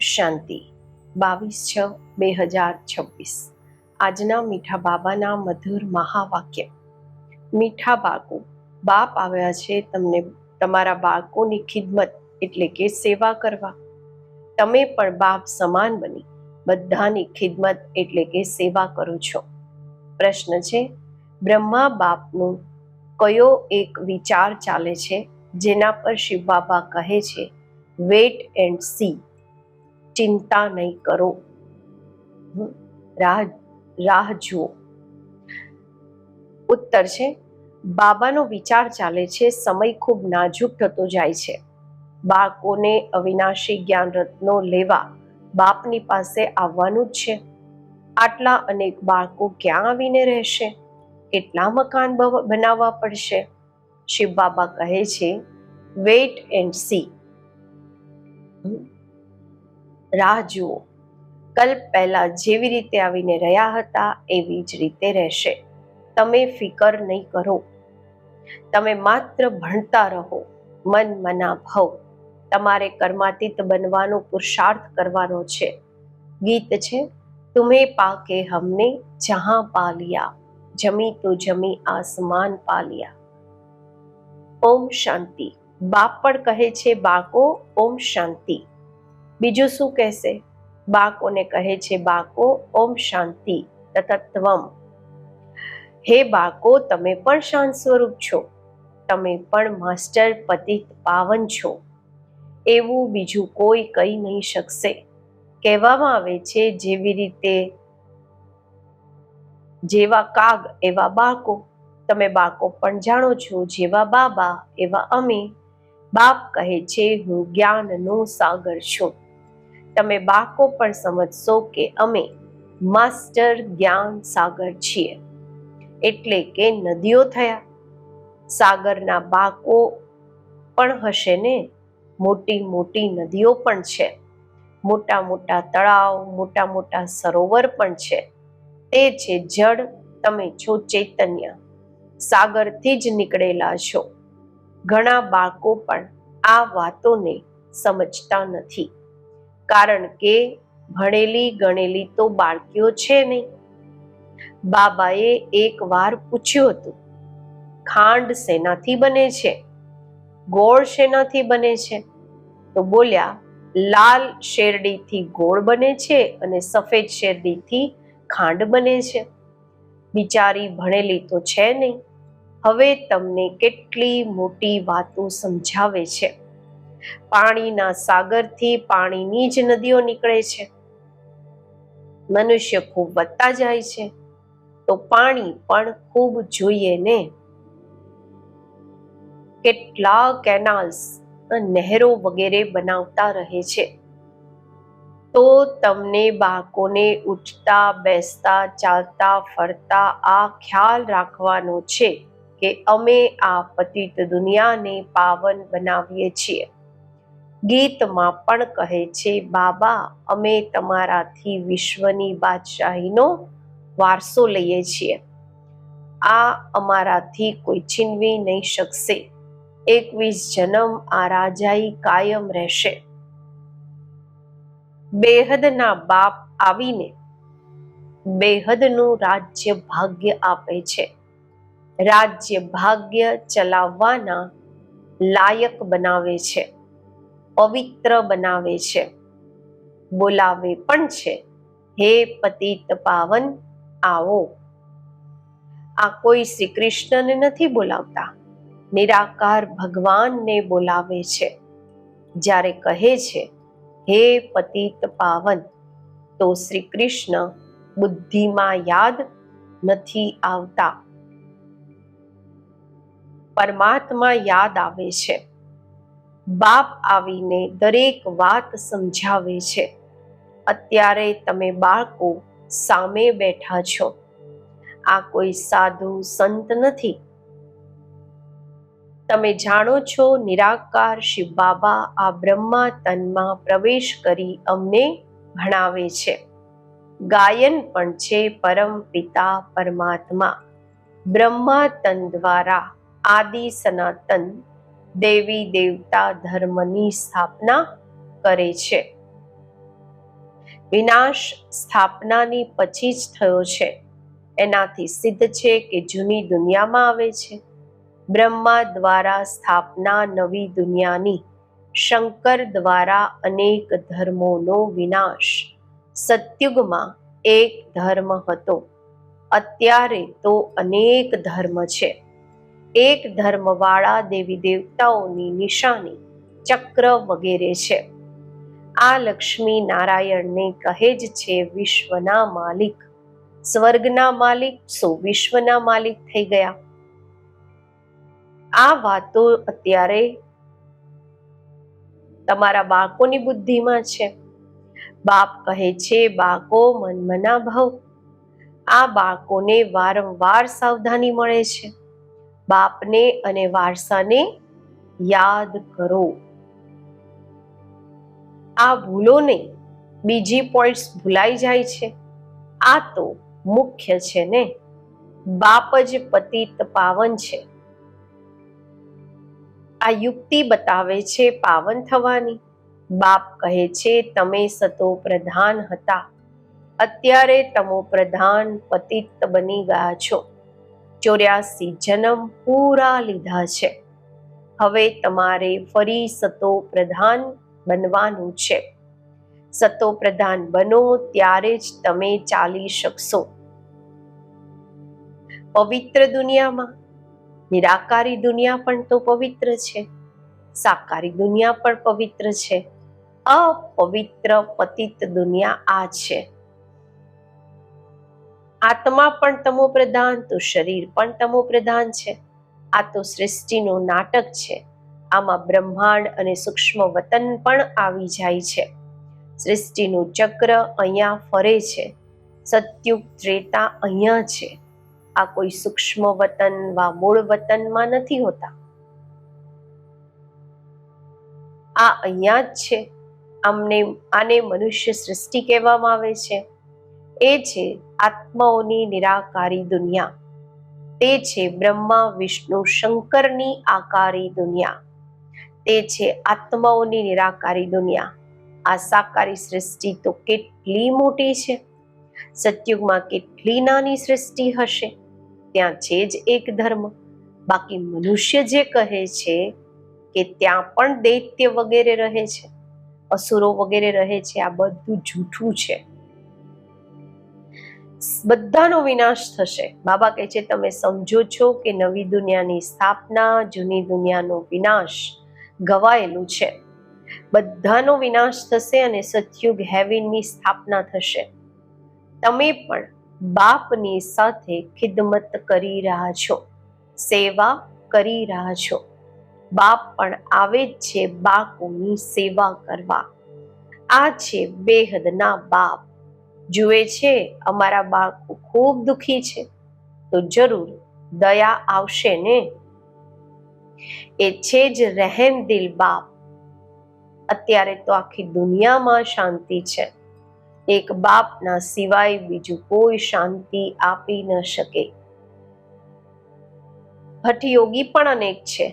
શાંતિ 22/6/2026 આજના મીઠા બાબાના મધુર મહાવાક્ય. મીઠા બાળકો, બાપ આવ્યા છે તમને તમારા બાળકોની ખિદમત એટલે કે સેવા કરવા. તમે પણ બાપ સમાન બની બધાની ખિદમત એટલે કે સેવા કરો છો. પ્રશ્ન છે, બ્રહ્મા બાપનું કયો એક વિચાર ચાલે છે જેના પર શિવ બાબા કહે છે વેટ એન્ડ સી, ચિંતા નહીં કરો, રાહ જુઓ? ઉત્તર છે, બાબાનો વિચાર ચાલે છે સમય ખૂબ નાજુક થતો જાય છે. બાળકોને અવિનાશી જ્ઞાન રત્નો લેવા બાપની પાસે આવવાનું જ છે. આટલા અનેક બાળકો ક્યાં આવીને રહેશે? કેટલા મકાન બનાવવા પડશે? શિવ બાબા કહે છે વેટ એન્ડ સી, રાહ જુઓ. કલ્પ પહેલા જેવી રીતે આવીને રહ્યા હતા એવી જ રીતે રહેશે. તમે ફિકર નહીં કરો, તમે માત્ર ભણતા રહો. મન મના ભવ. તમારે કર્માતીત બનવાનો પુરુષાર્થ કરવાનો છે. ગીત છે, તુમ્હે પાકે હમને જહાં પા લિયા, જમી તો જમી આસમાન પા લિયા. ઓમ શાંતિ. બાપ પણ કહે છે બાળકો ઓમ શાંતિ. બીજું શું કહેશે? બાળકોને કહે છે બાળકો ઓમ શાંતિ તત્વમ. હે બાળકો, તમે પણ શાંત સ્વરૂપ છો. તમે પણ માસ્ટર પતિત પાવન છો. એવું બીજું કોઈ કહી નહીં શકશે. કહેવામાં આવે છે જેવી રીતે જેવા કાગ એવા બાળકો. તમે બાળકો પણ જાણો છો જેવા બાબા એવા અમે. બાપ કહે છે હું જ્ઞાનનો સાગર છું. તમે બાળકો પણ સમજશો કે અમે માસ્ટર જ્ઞાન સાગર છીએ. એટલે કે નદીઓ થયા. સાગરના બાળકો પણ હશે ને. મોટી મોટી નદીઓ પણ છે, મોટા મોટા તળાવ, મોટા મોટા સરોવર પણ છે. તે છે જળ. તમે છો ચૈતન્ય. સાગરથી જ નીકળેલા છો. ઘણા બાળકો પણ આ વાતોને સમજતા નથી, કારણ કે ભણેલી ગણેલી તો બાળકીઓ છે નહીં. બાબાએ એક વાર પૂછ્યું હતું, ખાંડ શેનાથી બને છે? ગોળ શેનાથી બને છે? તો બોલ્યા, લાલ શેરડીથી ગોળ બને છે અને સફેદ શેરડીથી ખાંડ બને છે. બિચારી ભણેલી તો છે નહીં. હવે તમને કેટલી મોટી વાતો સમજાવે છે. પાણીના સાગરથી પાણીની જ નદીઓ નીકળે છે. મનુષ્ય ખૂબ વધતા જાય છે તો પાણી પણ ખૂબ જોઈએ ને. કેટલા કેનાલ્સ, નહેરો વગેરે બનાવતા રહે છે. તો તમને બાળકોને ઉઠતા બેસતા ચાલતા ફરતા આ ખ્યાલ રાખવાનો છે કે અમે આ પતિત દુનિયાને પાવન બનાવીએ છીએ. ગીતમાં પણ કહે છે બાબા અમે તમારાથી વિશ્વની બાદશાહીનો વારસો લઈએ છીએ. આ અમારાથી કોઈ છીનવી નહીં શકશે. 21 જન્મ આ રાજાઈ કાયમ રહેશે. બેહદના બાપ આવીને બેહદનું રાજ્ય ભાગ્ય આપે છે. રાજ્ય ભાગ્ય ચલાવવાના લાયક બનાવે છે, પવિત્ર બનાવે છે. બોલાવે પણ છે, હે પતિત પાવન આવો. આ કોઈ શ્રી કૃષ્ણને નથી બોલાવતા, નિરાકાર ભગવાનને બોલાવે છે. જ્યારે કહે છે હે પતિત પાવન, તો શ્રી કૃષ્ણ બુદ્ધિમાં યાદ નથી આવતા, પરમાત્મા યાદ આવે છે. બાપ આવીને દરેક વાત સમજાવે છે. અત્યારે તમે બાળકો સામે બેઠા છો. આ કોઈ સાધુ સંત નથી. તમે જાણો છો નિરાકાર શિવ બાબા આ બ્રહ્મા તનમાં પ્રવેશ કરી અમને ભણાવે છે. ગાયન પણ છે પરમ પિતા પરમાત્મા બ્રહ્મા તન દ્વારા આદિ સનાતન દેવી દેવતા ધર્મની સ્થાપના કરે છે. વિનાશ સ્થાપનાની પછી જ થયો છે. એનાથી સિદ્ધ છે કે જૂની દુનિયામાં આવે છે. બ્રહ્મા દ્વારા સ્થાપના નવી દુનિયાની, શંકર દ્વારા અનેક ધર્મોનો વિનાશ. સતયુગમાં એક ધર્મ હતો, અત્યારે તો અનેક ધર્મ છે. એક ધર્મવાળા દેવી દેવતાઓની નિશાની ચક્ર વગેરે છે. આ લક્ષ્મી નારાયણને કહે જ છે વિશ્વના માલિક. સ્વર્ગના માલિક શું વિશ્વના માલિક થઈ ગયા? આ વાતો અત્યારે તમારા બાળકોની બુદ્ધિમાં છે. બાપ કહે છે બાળકો મનમના ભવ. આ બાળકોને વારંવાર સાવધાની મળે છે. બાપને અને વારસાને યાદ કરો. આ ભૂલો નહીં, બીજી પોઈન્ટ્સ ભૂલાઈ જાય છે. આ તો મુખ્ય છે ને. બાપ જ પતિત પાવન છે. આ યુક્તિ બતાવે છે પાવન થવાની. બાપ કહે છે તમે સતો પ્રધાન હતા, અત્યારે તમો પ્રધાન પતિત બની ગયા છો. 84 જન્મ પૂરા લીધા છે. હવે તમારે ફરી સતો પ્રધાન બનવાનું છે. સતો પ્રધાન બનો ત્યારે જ તમે ચાલી શકશો. પવિત્ર દુનિયામાં નિરાકારી દુનિયા પણ તો પવિત્ર છે, સાકારી દુનિયા પણ પવિત્ર છે. અપવિત્ર પતિત દુનિયા આ છે. આત્મા પણ તમો પ્રધાન તો શરીર પણ તમો પ્રધાન છે. આ તો સૃષ્ટિનું નાટક છે. આમાં બ્રહ્માંડ અને સૂક્ષ્મ વતન પણ આવી જાય છે. સૃષ્ટિનું ચક્ર અહીંયા ફરે છે. સત્યુગ ત્રેતા અહીંયા છે. આ કોઈ સૂક્ષ્મ વતન વા મૂળ વતનમાં નથી હોતા. આ અહીંયા જ છે. આને મનુષ્ય સૃષ્ટિ કહેવામાં આવે છે. એ છે આત્માઓની નિરાકારી દુનિયા. તે છે બ્રહ્મા વિષ્ણુ શંકરની આકારી દુનિયા. તે છે આત્માઓની નિરાકારી દુનિયા. આ સાકારી સૃષ્ટિ તો કેટલી મોટી છે. સતયુગમાં કેટલી નાની સૃષ્ટિ હશે. ત્યાં છે જ એક ધર્મ. બાકી મનુષ્ય જે કહે છે કે ત્યાં પણ દૈત્ય વગેરે રહે છે, અસુરો વગેરે રહે છે, આ બધું જૂઠું છે. બધાનો વિનાશ થશે. બાબા કહે છે તમે સમજો છો કે નવી દુનિયાની સ્થાપના, જૂની દુનિયાનો વિનાશ ગવાયેલું છે. બધાનો વિનાશ થશે અને સતયુગ હેવનની સ્થાપના થશે. તમે પણ બાપની સાથે ખિદમત કરી રહ્યા છો, સેવા કરી રહ્યા છો. બાપ પણ આવે જ છે બાળકોની સેવા કરવા. આ છે બેહદના બાપ. જુએ છે અમારા બાળકો ખૂબ દુઃખી છે તો જરૂર દયા આવશે ને. એ છે જ રહેમદિલ બાપ. અત્યારે તો આખી દુનિયામાં શાંતિ છે. એક બાપના સિવાય બીજું કોઈ શાંતિ આપી ન શકે. હઠયોગી પણ અનેક છે.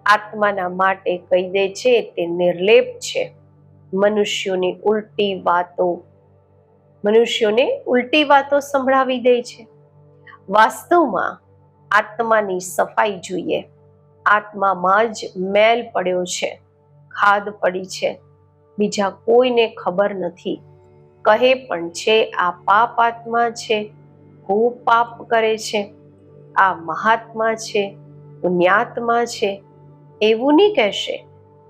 આત્માના માટે કહી દે છે તે નિર્લેપ છે. મનુષ્યોને ઉલટી વાતો સંભળાવી દે છે. વાસ્તવમાં આત્માની સફાઈ જોઈએ. આત્મામાં જ મેલ પડ્યો છે, ખાદ પડી છે. બીજા કોઈને ખબર નથી. કહે પણ છે આ પાપ આત્મા છે, ખૂબ પાપ કરે છે. આ મહાત્મા છે, પુણ્યાત્મા છે. એવું નહીં કહેશે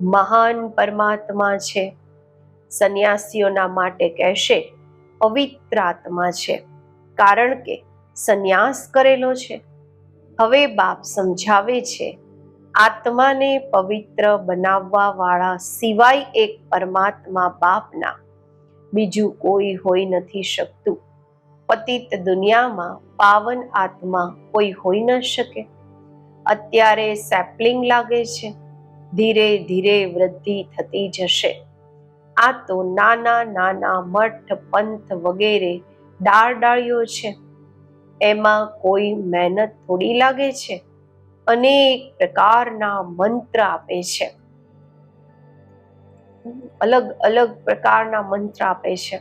મહાન પરમાત્મા છે. સંન્યાસીઓના માટે કહેશે પવિત્ર આત્મા છે, કારણ કે સંન્યાસ કરેલો છે. હવે બાપ સમજાવે છે આત્માને પવિત્ર બનાવવા વાળા સિવાય એક પરમાત્મા બાપના બીજું કોઈ હોઈ નથી શકતું. પતિત દુનિયામાં પાવન આત્મા કોઈ હોઈ ન શકે. અત્યારે સેપલિંગ લાગે છે, ધીરે ધીરે વૃદ્ધિ થતી જશે. આ તો નાના નાના મઠ પંથ વગેરે ડાળીઓ છે. એમાં કોઈ મહેનત થોડી લાગે છે. અનેક પ્રકારના મંત્ર આપે છે, અલગ અલગ પ્રકારના મંત્ર આપે છે.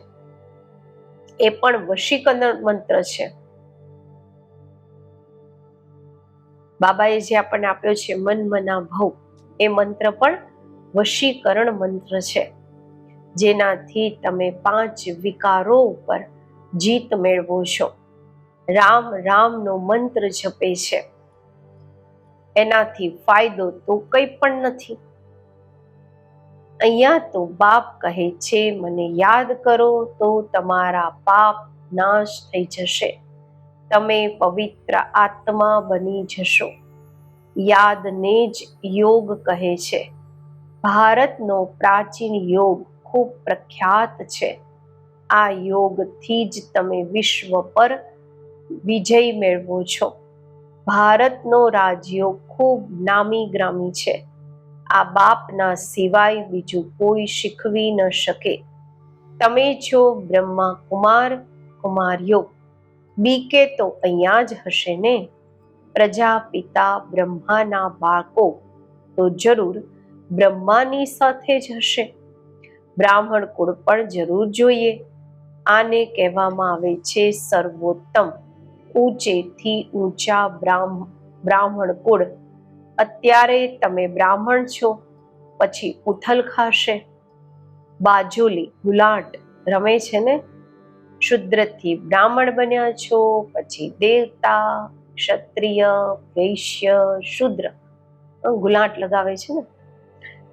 એ પણ વશીકરણ મંત્ર છે. બાબાએ જે આપણને આપ્યો છે મન મના ભવ, એ મંત્ર પણ વશીકરણ મંત્ર છે, જેનાથી તમે 5 વિકારો ઉપર જીત મેળવો છો. રામ રામનો મંત્ર જપે છે, એનાથી ફાયદો તો કંઈ પણ નથી. અહીંયા તો બાપ કહે છે મને યાદ કરો તો તમારા પાપ નાશ થઈ જશે, તમે પવિત્ર આત્મા બની જશો. યાદને જ યોગ કહે છે. ભારતનો પ્રાચીન યોગ ખૂબ પ્રખ્યાત છે. આ યોગથી જ તમે વિશ્વ પર વિજય મેળવો છો. ભારતનો રાજયોગ ખૂબ નામી ગ્રામી છે. આ બાપના સિવાય બીજું કોઈ શીખવી ન શકે. તમે છો બ્રહ્મા કુમાર કુમારીઓ. બીકે તો અહીંયા જ હશે ને. પ્રજાપિતા બ્રહ્માના બાળકો તો જરૂર બ્રહ્માની સાથે જ હશે. બ્રાહ્મણ કુળ પણ જરૂર જોઈએ. આને કહેવામાં આવે છે સર્વોત્તમ, ઊંચેથી ઊંચા બ્રાહ્મણ કુળ. અત્યારે તમે બ્રાહ્મણ છો, પછી ઉથલ ખાશે. બાજોલી ગુલાટ રમે છે ને. શુદ્રથી બ્રાહ્મણ બન્યા છો, પછી દેવતા, ક્ષત્રિય, વૈશ્ય, શુદ્ર ગુલાટ લગાવે છે ને.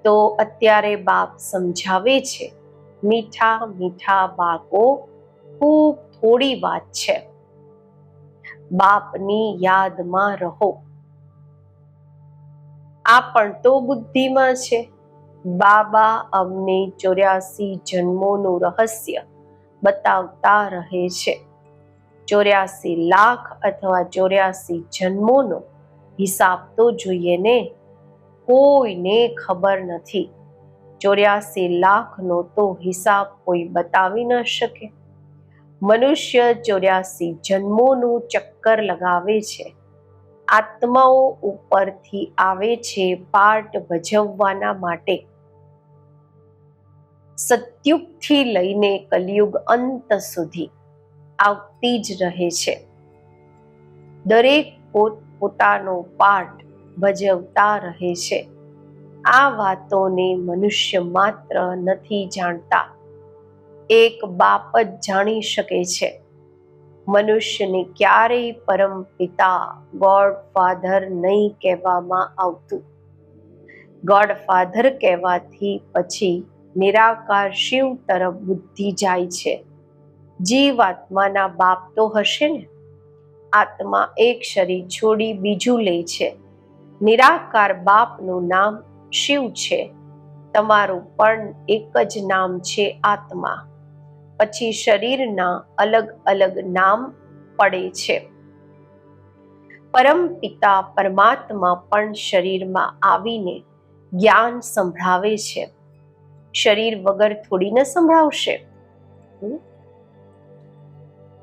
તો અત્યારે બાપ સમજાવે છે, મીઠા મીઠા બાળકો, ખૂબ થોડી વાત છે. બાપની યાદમાં રહો. આ પણ તો બુદ્ધિમાં છે. બાબા અમને 84 જન્મોનું રહસ્ય બતાવતા રહે છે. 84 લાખ અથવા 84 જન્મોનો હિસાબ તો જોઈએ ને. કોઈને ખબર નથી. 84 લાખનો તો હિસાબ કોઈ બતાવી ન શકે. મનુષ્ય 84 જન્મોનું ચક્કર લગાવે છે. આત્માઓ ઉપરથી આવે છે પાર્ટ ભજવવાના માટે. સતયુગથી લઈને કલયુગ અંત સુધી આવતી જ રહે છે. દરેક પોતાનો પાર્ટ ભજવતા રહે છે. આ વાતોને મનુષ્ય માત્ર નથી જાણતા. એક બાપ જ જાણી શકે છે. મનુષ્યને ક્યારેય પરમ પિતા ગોડ ફાધર નહીં કહેવામાં આવતું. ગોડ ફાધર કહેવાથી પછી નિરાકાર શિવ તરફ બુદ્ધિ જાય છે. જીવાત્માના બાપ તો હશે ને. આત્મા એક શરીર છોડી બીજું લે છે. નિરાકાર બાપનું નામ શિવ છે. તમારું પણ એક જ નામ છે આત્મા. પછી શરીરના અલગ અલગ નામ પડે છે. પરમ પિતા પરમાત્મા પણ શરીરમાં આવીને જ્ઞાન સંભળાવે છે. શરીર વગર થોડી ન સંભળાવશે.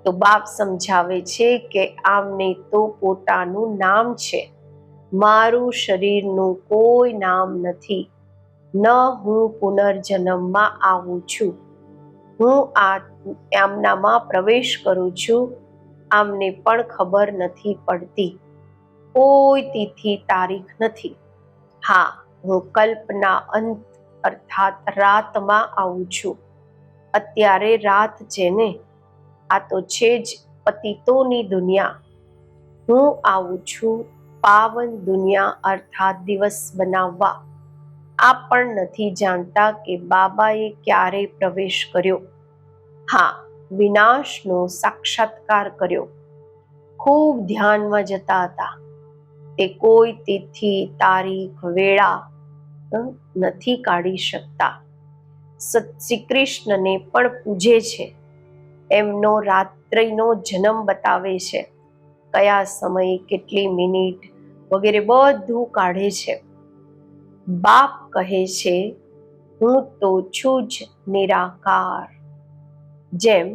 તો બાપ સમજાવે છે કે આમને તો પોતાનું નામ છે. મારું શરીરનું કોઈ નામ નથી. ન હું પુનર્જન્મમાં આવું છું. હું આમનામાં પ્રવેશ કરું છું. આમને પણ ખબર નથી પડતી. કોઈ તિથિ તારીખ નથી. હા, હું કલ્પના અંત અર્થાત રાતમાં આવું છું. અત્યારે રાત છે ને. આ તો છે જ પતિતોની દુનિયા. હું આવું છું પાવન દુનિયા અર્થાત દિવસ બનાવવા. આ પણ નથી જાણતા કે બાબાએ ક્યારે પ્રવેશ કર્યો. હા, વિનાશનો સાક્ષાત્કાર કર્યો. ખૂબ ધ્યાનમાં જતા હતા. તે કોઈ તિથિ તારીખ વેળા નથી કાઢી શકતા. શ્રી કૃષ્ણને પણ પૂજે છે. એમનો રાત્રિનો જન્મ બતાવે છે. કયા સમયે કેટલી મિનિટ વગેરે બધું કાઢે છે. બાપ કહે છે હું તો છું જ નિરાકાર. જેમ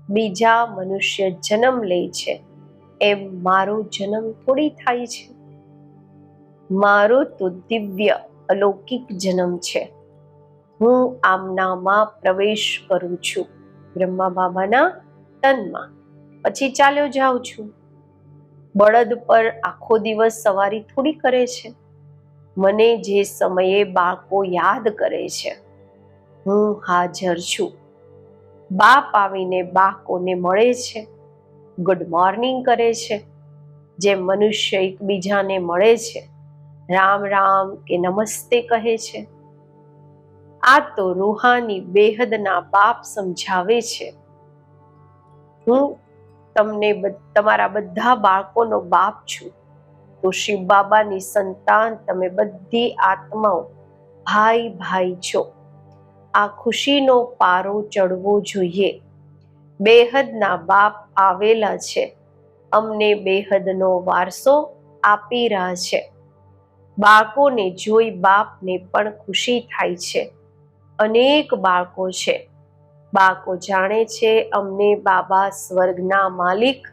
બીજા મનુષ્ય જન્મ લે છે એમ મારો જન્મ થોડી થાય છે. મારો તો દિવ્ય અલૌકિક જન્મ છે. હું આમનામાં પ્રવેશ કરું છું. બ્રહ્મા બાબાના પાટણમાં, પછી ચાલ્યો જાઉં છું. બળદ પર આખો દિવસ સવારી થોડી કરે છે. મને જે સમયે બાળકો યાદ કરે છે, હું હાજર છું. બાપ આવીને બાળકોને મળે છે, ગુડ મોર્નિંગ કરે છે, જેમ મનુષ્ય એકબીજાને મળે છે, રામ રામ કે નમસ્તે કહે છે. આ તો રૂહાની બેહદના બાપ સમજાવે છે. હું તમને તમારા બધા બાળકોનો બાપ છું. તો શિવ બાબાની સંતાન તમે બધી આત્માઓ ભાઈ ભાઈ છો. આ ખુશીનો પારો ચડવો જોઈએ. બેહદના બાપ આવેલા છે, અમને બેહદનો વારસો આપી રહ્યા છે. બાળકોને જોઈ બાપને પણ ખુશી થાય છે. અનેક બાળકો છે. બાળકો જાણે છે અમને બાબા સ્વર્ગના માલિક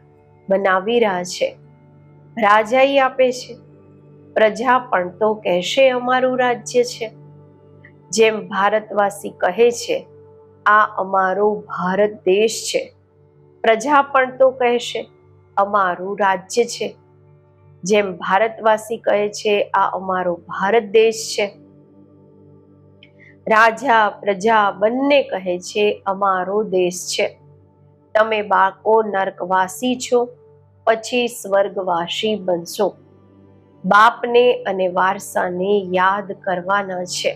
બનાવી રહ્યા છે, રાજાઈ આપે છે. પ્રજા પણ તો કહેશે અમારું રાજ્ય છે. જેમ ભારતવાસી કહે છે આ અમારો ભારત દેશ છે, પ્રજા પણ તો કહેશે અમારું રાજ્ય છે. જેમ ભારતવાસી કહે છે આ અમારો ભારત દેશ છે, રાજા પ્રજા બંને કહે છે અમારો દેશ છે. તમે બાળકો નર્કવાસી છો, પછી સ્વર્ગવાસી બનશો. બાપને અને વારસાને યાદ કરવાના છે.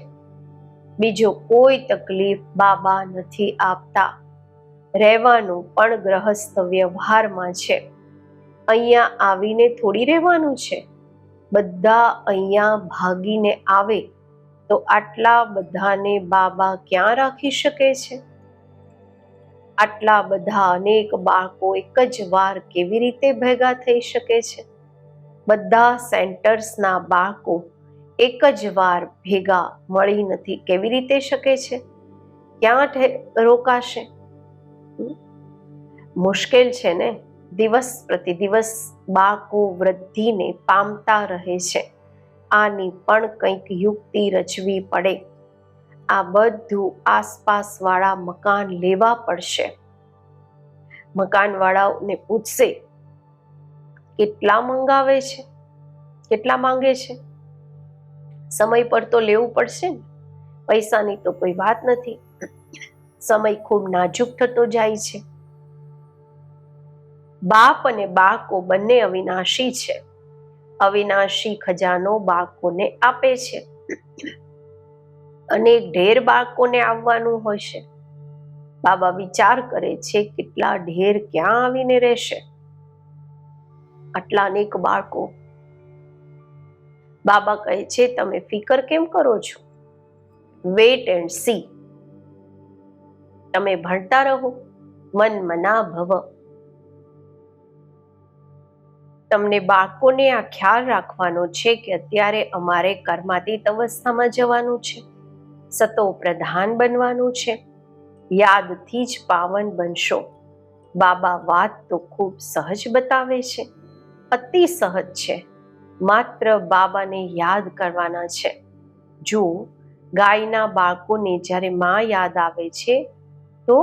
બીજો કોઈ તકલીફ બાબા નથી આપતા. રહેવાનું પણ ગ્રહસ્થ વ્યવહારમાં છે. અહીંયા આવીને થોડી રહેવાનું છે. બધા અહીંયા ભાગીને આવે તો આટલા બધાને બાબા ક્યાં રાખી શકે છે? આટલા બધા અનેક બાળકો એક જ વાર કેવી રીતે ભેગા થઈ શકે છે? બધા સેન્ટર્સના બાળકો એક જ વાર ભેગા મળી નથી કેવી રીતે શકે છે? ક્યાં રોકાશે? મુશ્કેલ છે ને. દિવસ પ્રતિ દિવસ બાળકો વૃદ્ધિને પામતા રહે છે. આની પણ કંઈક યુક્તિ રચવી પડે. આ બધું આસપાસવાળા મકાન લેવા પડશે. મકાનવાળાઓને પૂછશે કેટલા મંગાવે છે, કેટલા માંગે છે. સમય પર તો લેવું પડશે ને. પૈસાની તો કોઈ વાત નથી. સમય ખૂબ નાજુક થતો જાય છે. બાપ અને બાળકો બંને અવિનાશી છે. અવિનાશી ખજાનો બાળકોને આપે છે અને ઢેર બાળકોને આવવાનું હોય છે. બાબા વિચાર કરે છે કેટલા ઢેર ક્યાં આવીને રહેશે. આટલા અનેક બાળકો. બાબા કહે છે તમે ફિકર કેમ કરો છો? Wait and see. તમે ભણતા રહો, મન મના ભવ. તમને બાળકોને આ ખ્યાલ રાખવાનો છે કે અત્યારે અમારે કર્માતીત અવસ્થામાં જવાનું છે, સતો પ્રધાન બનવાનું છે. યાદથી જ પાવન બનશો. બાબા વાત તો ખૂબ સહજ બતાવે છે, અતિ સહજ છે. માત્ર બાબાને યાદ કરવાના છે. જો ગાયના બાળકોને જ્યારે માં યાદ આવે છે તો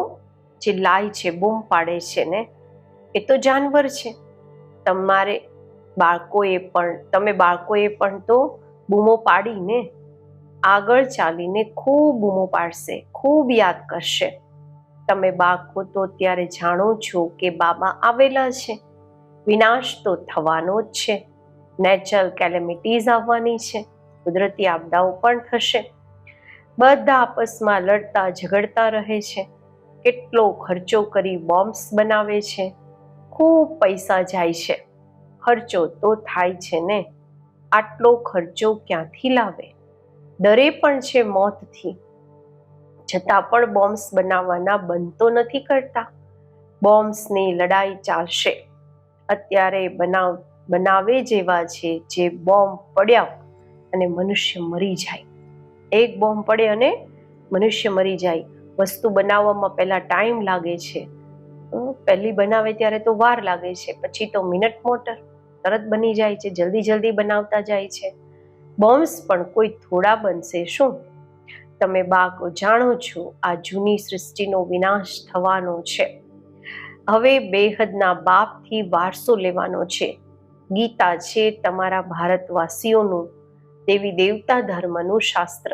ચિલ્લાય છે, બૂમ પાડે છે ને, એ તો જાનવર છે. તમે બાળકોએ પણ તો બૂમો પાડીને આગળ ચાલીને ખૂબ બૂમો પાડશે, ખૂબ યાદ કરશે. તમે બાળકો તો ત્યારે જાણો છો કે બાબા આવેલા છે. વિનાશ તો થવાનો જ છે. નેચરલ કેલેમિટીઝ આવવાની છે, કુદરતી આપદાઓ પણ થશે. બધા આપસમાં લડતા ઝઘડતા રહે છે. કેટલો ખર્ચો કરી બોમ્બ્સ બનાવે છે. ખૂબ પૈસા જાય છે. ખર્ચો તો થાય છે ને. આટલો ખર્ચો ક્યાંથી લાવે? ડરે પણ છે મોતથી, છતાં પણ બોમ્બ્સ બનાવવાના બંધ તો નથી કરતા. બોમ્બ્સની લડાઈ ચાલશે. અત્યારે બનાવે જેવા છે જે બોમ્બ પડ્યા અને મનુષ્ય મરી જાય. એક બોમ્બ પડે અને મનુષ્ય મરી જાય. વસ્તુ બનાવવામાં પહેલા ટાઈમ લાગે છે. પહેલી બનાવે ત્યારે તો વાર લાગે છે, પછી તો મિનિટ મોટર તરત બની જાય છે. જલ્દી જલ્દી બનાવતા જાય છે. બોમ્બ્સ પણ કોઈ થોડા બનશે શું? તમે બાળકો જાણો છો આ જૂની સૃષ્ટિનો વિનાશ થવાનો છે. હવે બેહદના બાપથી વારસો લેવાનો છે. ગીતા છે તમારા ભારતવાસીઓનું દેવી દેવતા ધર્મનું શાસ્ત્ર.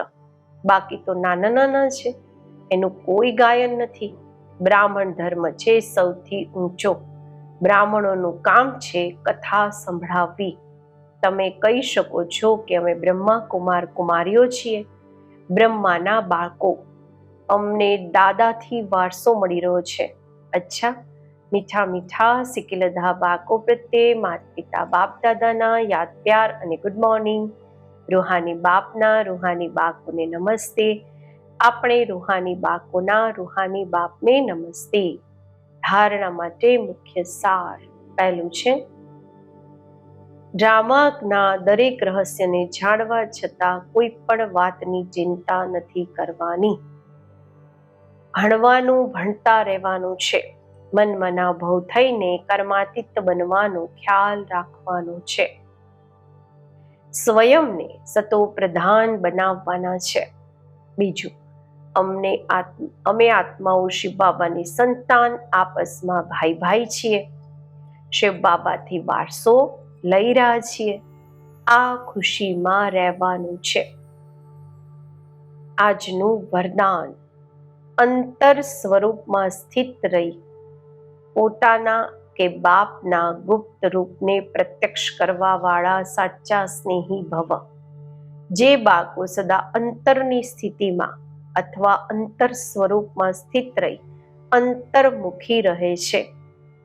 બાકી તો નાના નાના છે, એનું કોઈ ગાયન નથી. બ્રાહ્મણ ધર્મ છે સૌથી ઊંચો. બ્રાહ્મણોનું કામ છે કથા સંભળાવવી. તમે કહી શકો છો કે અમે બ્રહ્મા કુમાર કુમારીઓ છીએ, બ્રહ્માના બાળકો. અમને દાદાથી વારસો મળી રહ્યો છે. અચ્છા, મીઠા મીઠા સિકિલધા બાળકો પ્રત્યે માતા પિતા બાપ દાદાના યાદ પ્યાર અને ગુડ મોર્નિંગ. રૂહાની બાપના રૂહાની બાળકોને નમસ્તે. આપણે રૂહાની બાળકોના રૂહાની બાપને નમસ્તે. ધારણા માટે મુખ્ય સાર. પહેલું છે, ડ્રામાના દરેક રહસ્યને જાણવા છતાં કોઈ પણ વાતની ચિંતા નથી કરવાની. ભણવાનું ભણતા રહેવાનું છે. મનમાં ભવ થઈને કર્માતીત બનવાનો ખ્યાલ રાખવાનો છે. સ્વયંને સતો પ્રધાન બનાવવાના છે. બીજું, અમે આત્માઓ શિવ બાબાની સંતાન, આપસમાં ભાઈ ભાઈ છીએ. શિવ બાબાથી વારસો લઈ રહ્યા છીએ. આ ખુશીમાં રહેવાનું છે. આજનું વરદાન, અંતર સ્વરૂપમાં સ્થિત રહી પોતાના કે બાપના ગુપ્ત રૂપને પ્રત્યક્ષ કરવા વાળા સાચા સ્નેહી ભવ. જે બાળકો સદા અંતરની સ્થિતિમાં અથવા અંતર સ્વરૂપમાં સ્થિત રહી અંતર્મુખી રહે છે,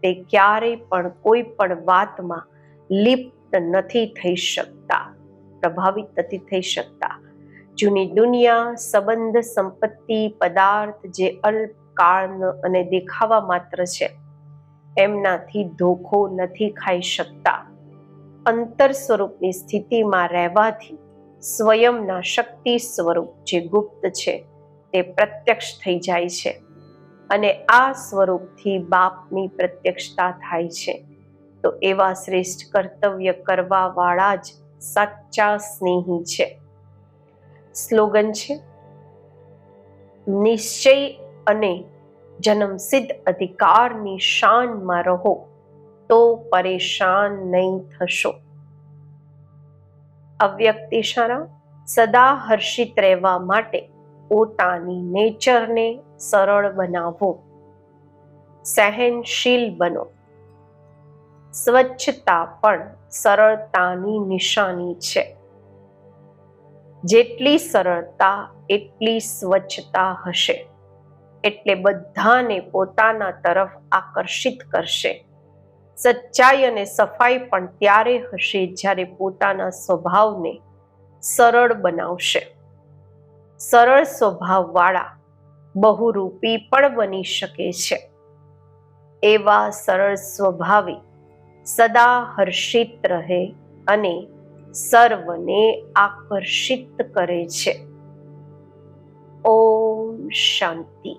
તે ક્યારેય પણ કોઈ પણ વાતમાં લિપ્ત નથી થઈ શકતા, પ્રભાવિત નથી થઈ શકતા. જૂની દુનિયા, સંબંધ, સંપત્તિ, પદાર્થ જે અલ્પકાળ અને દેખાવા માત્ર છે, એમનાથી ધોખો નથી ખાઈ શકતા. અંતર સ્વરૂપની સ્થિતિમાં રહેવાથી સ્વયંના શક્તિ સ્વરૂપ જે ગુપ્ત છે તે પ્રત્યક્ષ થઈ જાય છે અને આ સ્વરૂપથી બાપની પ્રત્યક્ષતા થાય છે. તો એવા શ્રેષ્ઠ કર્તવ્ય કરવા વાળા જ સાચા સ્નેહી છે. સ્લોગન છે, નિશ્ચય અને જન્મસિદ્ધ અધિકારની શાનમાં રહો તો પરેશાન નહીં થશો. અવ્યક્ત ઇશારા, સદા હર્ષિત રહેવા માટે પોતાની નેચરને સરળ બનાવો. સહનશીલ બનો. સ્વચ્છતા પણ સરળતાની નિશાની છે. જેટલી સરળતા એટલી સ્વચ્છતા હશે, એટલે બધાને પોતાના તરફ આકર્ષિત કરશે. સચ્ચાઈ અને સફાઈ પણ ત્યારે હશે જ્યારે પોતાના સ્વભાવને સરળ બનાવશે. સરળ સ્વભાવવાળા બહુરૂપી પણ બની શકે છે. એવા સરળ સ્વભાવી સદા હર્ષિત રહે અને સર્વને આકર્ષિત કરે છે. ઓમ શાંતિ.